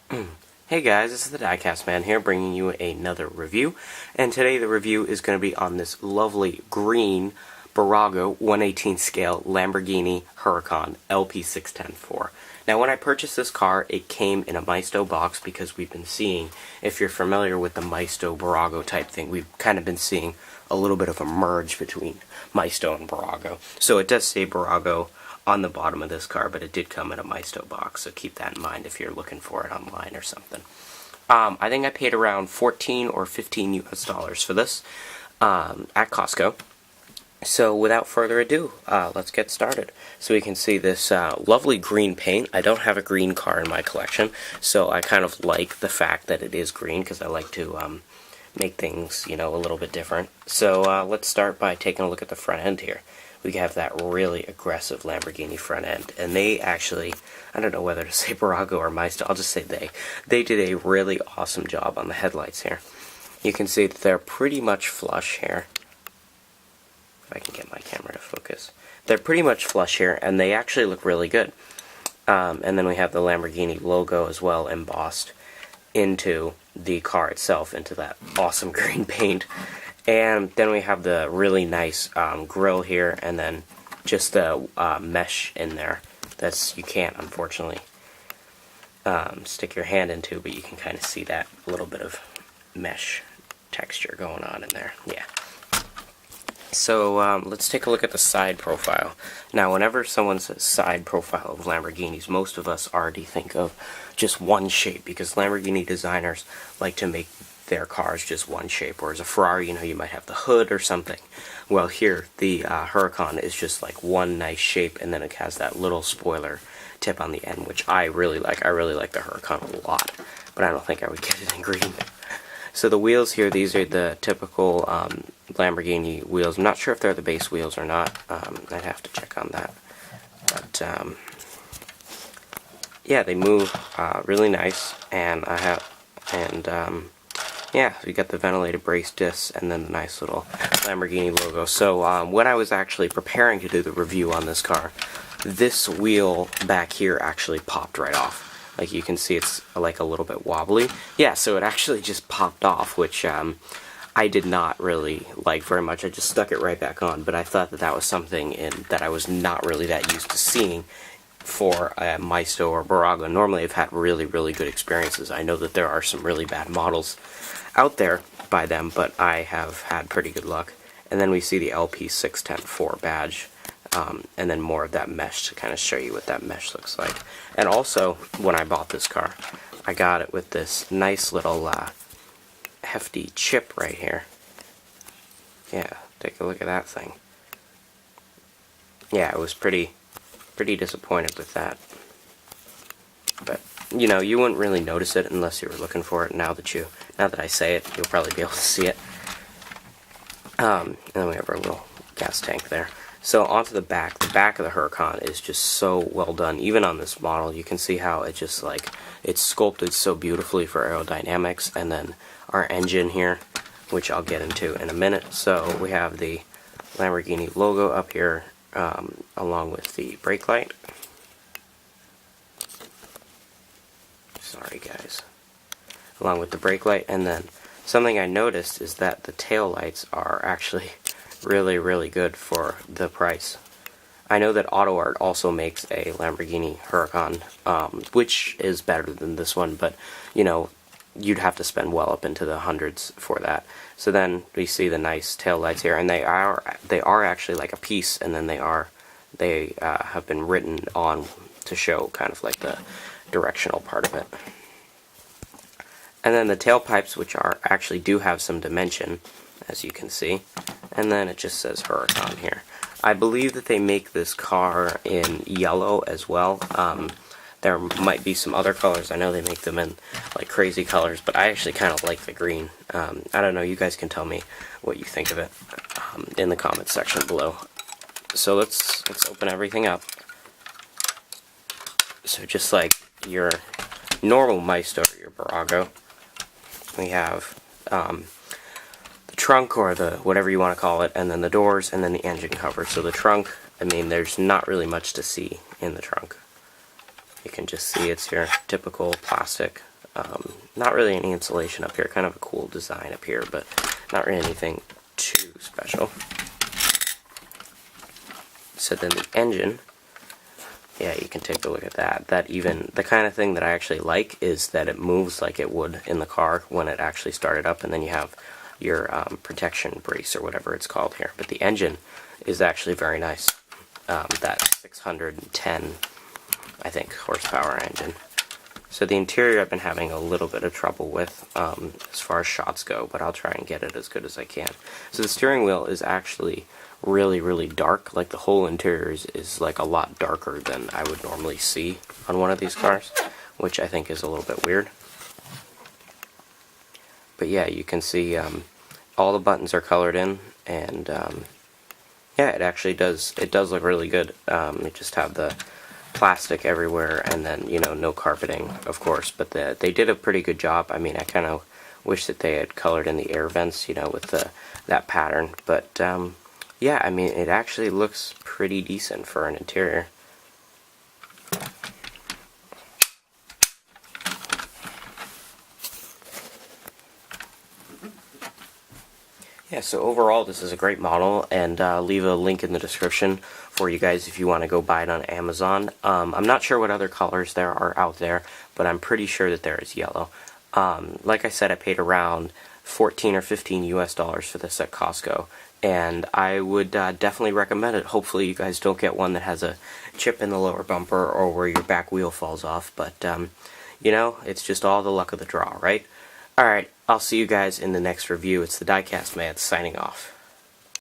Hey guys, this is the Diecast Man here, bringing you another review, and today the review is going to be on this lovely green Bburago 1/18 scale Lamborghini Huracan LP610-4. Now when I purchased this car, it came in a Maisto box because we've been seeing, if you're familiar with the Maisto Bburago type thing, we've kind of been seeing a little bit of a merge between Maisto and Bburago. So it does say Bburago on the bottom of this car, but it did come in a Maisto box, so keep that in mind if you're looking for it online or something. I think I paid around 14 or 15 US dollars for this at Costco. So without further ado, let's get started. So we can see this lovely green paint. I don't have a green car in my collection, so I kind of like the fact that it is green because I like to make things, a little bit different. So let's start by taking a look at the front end here. We have that really aggressive Lamborghini front end, and they actually, I don't know whether to say Bburago or Maisto, I'll just say they did a really awesome job on the headlights here. You can see that they're pretty much flush here. If I can get my camera to focus. They're pretty much flush here, and they actually look really good. And then we have the Lamborghini logo as well embossed into the car itself, into that awesome green paint. And then we have the really nice grille here, and then just the mesh in there. You can't, unfortunately, stick your hand into, but you can kind of see that little bit of mesh texture going on in there. Yeah. So let's take a look at the side profile. Now, whenever someone says side profile of Lamborghinis, most of us already think of just one shape, because Lamborghini designers like to make their cars just one shape, whereas a Ferrari, you might have the hood or something. Well, here, the Huracan is just like one nice shape, and then it has that little spoiler tip on the end, which I really like. I really like the Huracan a lot, but I don't think I would get it in green. So the wheels here, these are the typical Lamborghini wheels. I'm not sure if they're the base wheels or not. I'd have to check on that. But yeah, they move really nice, and yeah, we got the ventilated brace discs and then the nice little Lamborghini logo. So when I was actually preparing to do the review on this car, this wheel back here actually popped right off. Like you can see, it's like a little bit wobbly. Yeah, so it actually just popped off, which I did not really like very much. I just stuck it right back on, but I thought that was something that I was not really that used to seeing for a Maisto or Bburago. Normally I've had really, really good experiences. I know that there are some really bad models out there by them, but I have had pretty good luck. And then we see the LP610-4 badge, and then more of that mesh to kind of show you what that mesh looks like. And also, when I bought this car, I got it with this nice little hefty chip right here. Yeah, take a look at that thing. Yeah, I was pretty disappointed with that. But you wouldn't really notice it unless you were looking for it. Now that I say it, you'll probably be able to see it. And then we have our little gas tank there. So onto the back. The back of the Huracan is just so well done. Even on this model, you can see how it just it's sculpted so beautifully for aerodynamics. And then our engine here, which I'll get into in a minute. So we have the Lamborghini logo up here, along with the brake light. Sorry guys. Along with the brake light, and then something I noticed is that the tail lights are actually really, really good for the price. I know that Auto Art also makes a Lamborghini Huracan, which is better than this one, but you'd have to spend well up into the hundreds for that. So then we see the nice tail lights here, and they are actually like a piece, and then they have been written on to show kind of like the directional part of it. And then the tailpipes, which actually do have some dimension, as you can see. And then it just says Huracan here. I believe that they make this car in yellow as well. There might be some other colors. I know they make them in like crazy colors, but I actually kind of like the green. I don't know, you guys can tell me what you think of it in the comments section below. So let's open everything up. So just like your normal Maisto or your Bburago, we have the trunk, or the whatever you want to call it, and then the doors, and then the engine cover. So the trunk, I mean, there's not really much to see in the trunk. You can just see it's your typical plastic Not really any insulation up here, kind of a cool design up here, but not really anything too special. So then the engine, yeah, you can take a look at that. The kind of thing that I actually like is that it moves like it would in the car when it actually started up, and then you have your protection brace or whatever it's called here. But the engine is actually very nice. That 610, I think, horsepower engine. So the interior I've been having a little bit of trouble with as far as shots go, but I'll try and get it as good as I can. So the steering wheel is actually really, really dark. Like the whole interior is like a lot darker than I would normally see on one of these cars, which I think is a little bit weird. But yeah, you can see all the buttons are colored in, and yeah, it actually does look really good. You just have the plastic everywhere, and then, you know, no carpeting, of course, but they did a pretty good job. I mean, I kind of wish that they had colored in the air vents, you know, with that pattern, but yeah, I mean, it actually looks pretty decent for an interior. Yeah, so overall this is a great model, and I'll leave a link in the description for you guys if you want to go buy it on Amazon. I'm not sure what other colors there are out there, but I'm pretty sure that there is yellow. Like I said, I paid around 14 or 15 US dollars for this at Costco, and I would definitely recommend it. Hopefully you guys don't get one that has a chip in the lower bumper or where your back wheel falls off, but you know, it's just all the luck of the draw, right? Alright, I'll see you guys in the next review. It's the Diecast Man signing off.